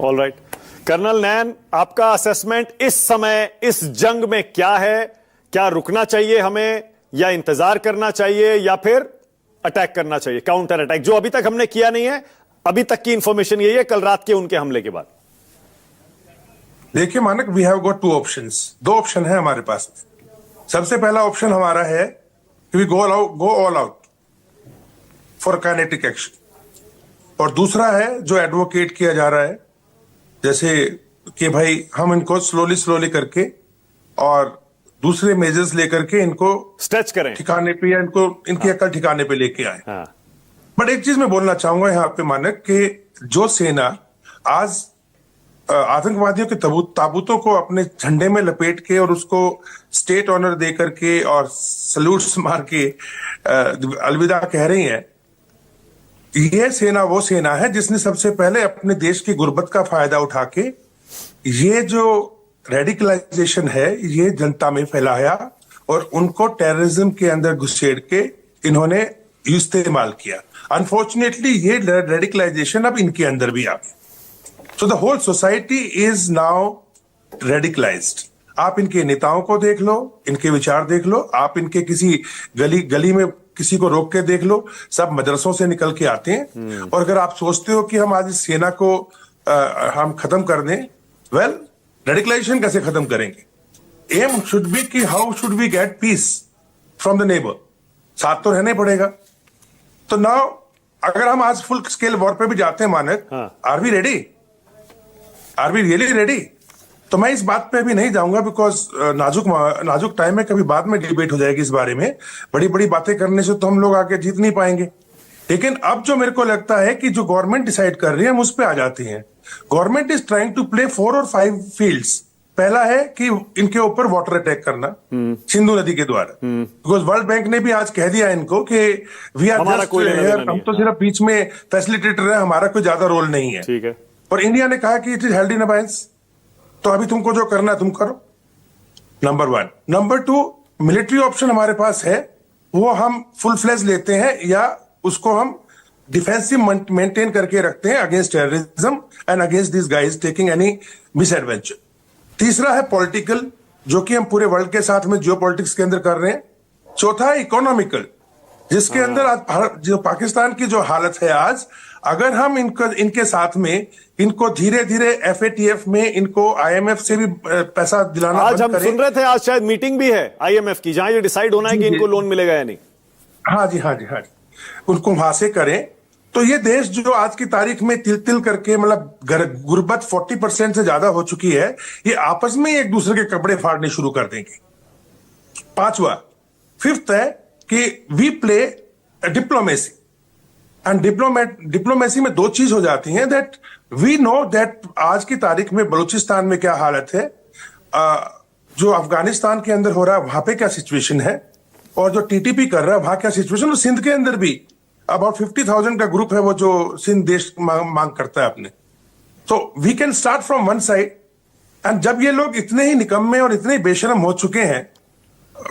All right, colonel नैन, आपका assessment इस समय इस जंग में क्या है? क्या रुकना चाहिए हमें, या इंतजार करना चाहिए, या फिर अटैक करना चाहिए, काउंटर अटैक, जो अभी तक हमने किया नहीं है? अभी तक की इंफॉर्मेशन यही है, कल रात के उनके हमले के बाद। देखिए Manak, we have got two options, दो ऑप्शन है हमारे पास। सबसे पहला ऑप्शन हमारा है कि we go all out for kinetic action, और दूसरा है जो एडवोकेट किया जा रहा है, जैसे कि भाई हम इनको स्लोली करके और दूसरे मेजर्स लेकर के इनको स्ट्रेच करें ठिकाने पे, या इनको इनकी अकल ठिकाने पे लेके आए। हाँ। बट एक चीज मैं बोलना चाहूंगा यहाँ पे मानक, कि जो सेना आज आतंकवादियों के ताबूतों को अपने झंडे में लपेट के और उसको स्टेट ऑनर दे करके और सल्यूट्स मार के अलविदा कह रही है, ये सेना वो सेना है जिसने सबसे पहले अपने देश की गुर्बत का फायदा उठा के ये जो रेडिकलाइजेशन है ये जनता में फैलाया और उनको टेररिज्म के अंदर घुसेड़ के इन्होंने इस्तेमाल किया। अनफॉर्चुनेटली ये रेडिकलाइजेशन अब इनके अंदर भी आ गई। So the whole society is now radicalised. आप इनके नेताओं को देख लो, इनके विचार देख लो, आप इनके किसी गली में किसी को रोक के देख लो, सब मदरसों से निकल के आते हैं। और अगर आप सोचते हो कि हम आज इस सेना को हम खत्म कर दें, वेल, रेडिकलाइजेशन कैसे खत्म करेंगे? एम शुड बी कि how should we get peace from the neighbour. साथ तो रहना ही पड़ेगा। तो नाउ अगर हम आज फुल स्केल वॉर पे भी जाते हैं मानक, are we ready? Are we really ready? तो मैं इस बात पे अभी नहीं जाऊंगा, बिकॉज नाजुक टाइम है, कभी बाद में डिबेट हो जाएगी इस बारे में। बड़ी बड़ी बातें करने से तो हम लोग आगे जीत नहीं पाएंगे। लेकिन अब जो मेरे को लगता है कि जो गवर्नमेंट डिसाइड कर रही है, हम उस पे आ जाते हैं। Government is trying to play 4 और 5 फील्ड्स। पहला है कि इनके ऊपर वाटर अटैक करना सिंधु नदी के द्वारा, बिकॉज वर्ल्ड बैंक ने भी आज कह दिया इनको कि वी आर जस्ट हियर, हम तो सिर्फ बीच में फैसिलिटेटर है, हमारा कोई ज्यादा रोल नहीं है। ठीक है। और इंडिया ने कहा कि इट इज हेल्ड इन अबायंस, तो अभी तुमको जो करना है तुम करो। नंबर 1। नंबर 2, मिलिट्री ऑप्शन हमारे पास है, वो हम फुल फ्लेज लेते हैं या उसको हम डिफेंसिव मेंटेन करके रखते हैं against terrorism and against this guys taking any miss adventure. तीसरा है पॉलिटिकल, जो कि हम पूरे वर्ल्ड के साथ में जियो पॉलिटिक्स के अंदर कर रहे हैं। चौथा है इकोनॉमिकल, जिसके अंदर आज जो पाकिस्तान की जो हालत है आज, अगर हम इनके साथ में इनको धीरे धीरे FATF में इनको IMF से भी पैसा दिलाना आज हम सुन रहे थे, आज शायद मीटिंग भी है IMF की, जहां ये डिसाइड होना है कि इनको लोन मिलेगा या नहीं। हाँ जी, उनको वहां से करें, तो ये देश जो आज की तारीख में तिल करके, मतलब गुर्बत 40% से ज्यादा हो चुकी है, ये आपस में एक दूसरे के कपड़े फाड़ने शुरू कर देंगे। 5वां, 5th है कि we play diplomacy, and diplomacy में 2 चीज हो जाती हैं, दैट वी नो दैट आज की तारीख में बलूचिस्तान में क्या हालत है, जो अफगानिस्तान के अंदर हो रहा है वहां पे क्या सिचुएशन है, और जो TTP कर रहा है वहां क्या सिचुएशन, और सिंध के अंदर भी अबाउट 50,000 का ग्रुप है वो जो सिंध देश मांग करता है अपने। तो we can start from one side, and जब ये लोग इतने ही निकम्मे और इतने ही बेशरम हो चुके हैं,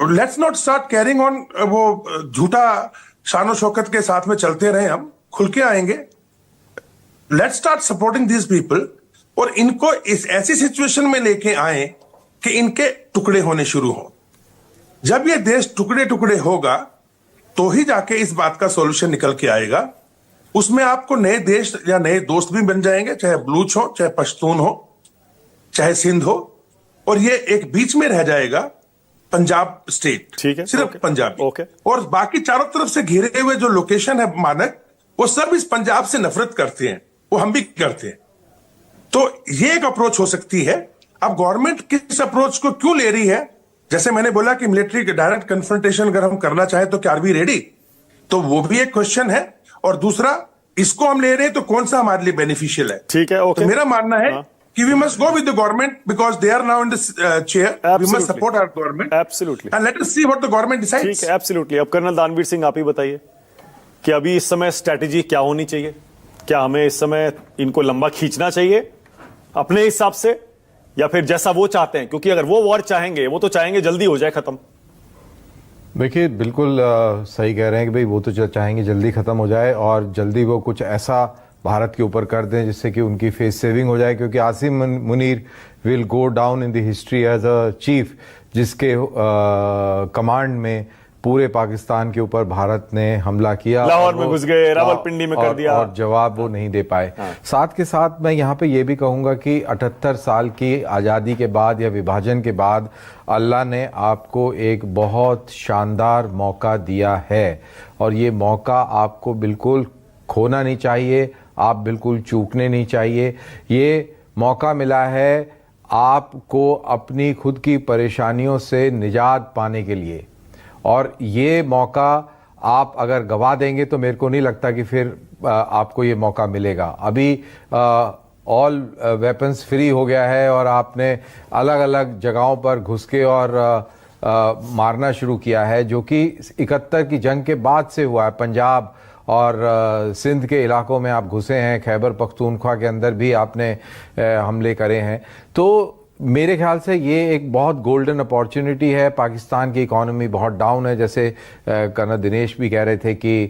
let's not start carrying on वो झूठा शानो शौकत के साथ में चलते रहे, हम खुल के आएंगे। Let's start supporting these people, और इनको इस ऐसी सिचुएशन में लेके आए कि इनके टुकड़े होने शुरू हो। जब ये देश टुकड़े टुकड़े होगा तो ही जाके इस बात का सॉल्यूशन निकल के आएगा। उसमें आपको नए देश या नए दोस्त भी बन जाएंगे, चाहे बलूच हो, चाहे पश्तून हो, चाहे सिंध हो, और ये एक बीच में रह जाएगा पंजाब स्टेट। ठीक है, सिर्फ पंजाबी। ओके। और बाकी चारों तरफ से घिरे हुए जो लोकेशन है मानक, वो सब इस पंजाब से नफरत करते हैं, वो हम भी करते हैं। तो ये एक अप्रोच हो सकती है। अब गवर्नमेंट किस अप्रोच को क्यों ले रही है? जैसे मैंने बोला कि मिलिट्री डायरेक्ट कन्फ्रंटेशन अगर हम करना चाहें तो क्या आर वी रेडी, तो वो भी एक क्वेश्चन है। और दूसरा, इसको हम ले रहे हैं तो कौन सा हमारे लिए बेनिफिशियल है? ठीक है, ओके। तो मेरा मानना है कि we must go with the government because they are now in the chair. Absolutely. We must support our government. Absolutely. And let us see what the government decides. ठीक है, एब्सोल्युटली। अब कर्नल दानवीर सिंह, आप ही बताइए कि अभी इस समय स्ट्रैटेजी क्या होनी चाहिए? क्या हमें इस समय इनको लंबा खींचना चाहिए अपने हिसाब से, या फिर जैसा वो चाहते हैं? क्योंकि अगर वो वॉर चाहेंगे, वो तो चाहेंगे जल्दी हो जाए खत्म। देखिए, बिल्कुल सही कह रहे हैं कि भाई वो तो चाहेंगे जल्दी खत्म हो जाए, और जल्दी वो कुछ ऐसा भारत के ऊपर कर दें, जिससे कि उनकी फेस सेविंग हो जाए, क्योंकि Asim Munir will go down in the history as a chief जिसके कमांड में पूरे पाकिस्तान के ऊपर भारत ने हमला किया, लाहौर में घुस गए, रावलपिंडी में कर दिया, और जवाब वो नहीं दे पाए। साथ के साथ मैं यहाँ पे ये भी कहूँगा कि 78 साल की आज़ादी के बाद या विभाजन के बाद अल्लाह ने आपको एक बहुत शानदार मौका दिया है, और ये मौका आपको बिल्कुल खोना नहीं चाहिए, आप बिल्कुल चूकने नहीं चाहिए। ये मौका मिला है आपको अपनी खुद की परेशानियों से निजात पाने के लिए, और ये मौका आप अगर गवा देंगे तो मेरे को नहीं लगता कि फिर आपको ये मौका मिलेगा। अभी ऑल वेपन्स फ्री हो गया है और आपने अलग अलग जगहों पर घुस के और मारना शुरू किया है, जो कि 71 की जंग के बाद से हुआ है। पंजाब और सिंध के इलाकों में आप घुसे हैं, खैबर पख्तूनख्वा के अंदर भी आपने हमले करे हैं। तो मेरे ख्याल से ये एक बहुत गोल्डन अपॉर्चुनिटी है। पाकिस्तान की इकॉनमी बहुत डाउन है, जैसे कर्नल दिनेश भी कह रहे थे कि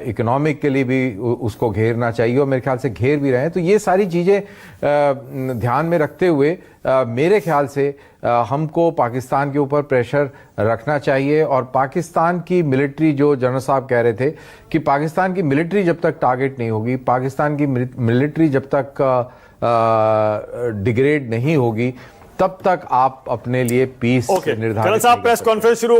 इकोनॉमिक के लिए भी उसको घेरना चाहिए, और मेरे ख्याल से घेर भी रहे हैं। तो ये सारी चीज़ें ध्यान में रखते हुए मेरे ख्याल से हमको पाकिस्तान के ऊपर प्रेशर रखना चाहिए, और पाकिस्तान की मिलिट्री, जो जनरल साहब कह रहे थे कि पाकिस्तान की मिलिट्री जब तक टारगेट नहीं होगी, पाकिस्तान की मिलिट्री जब तक डिग्रेड नहीं होगी, तब तक आप अपने लिए पीस निर्धारित कर्नल साहब, प्रेस कॉन्फ्रेंस शुरू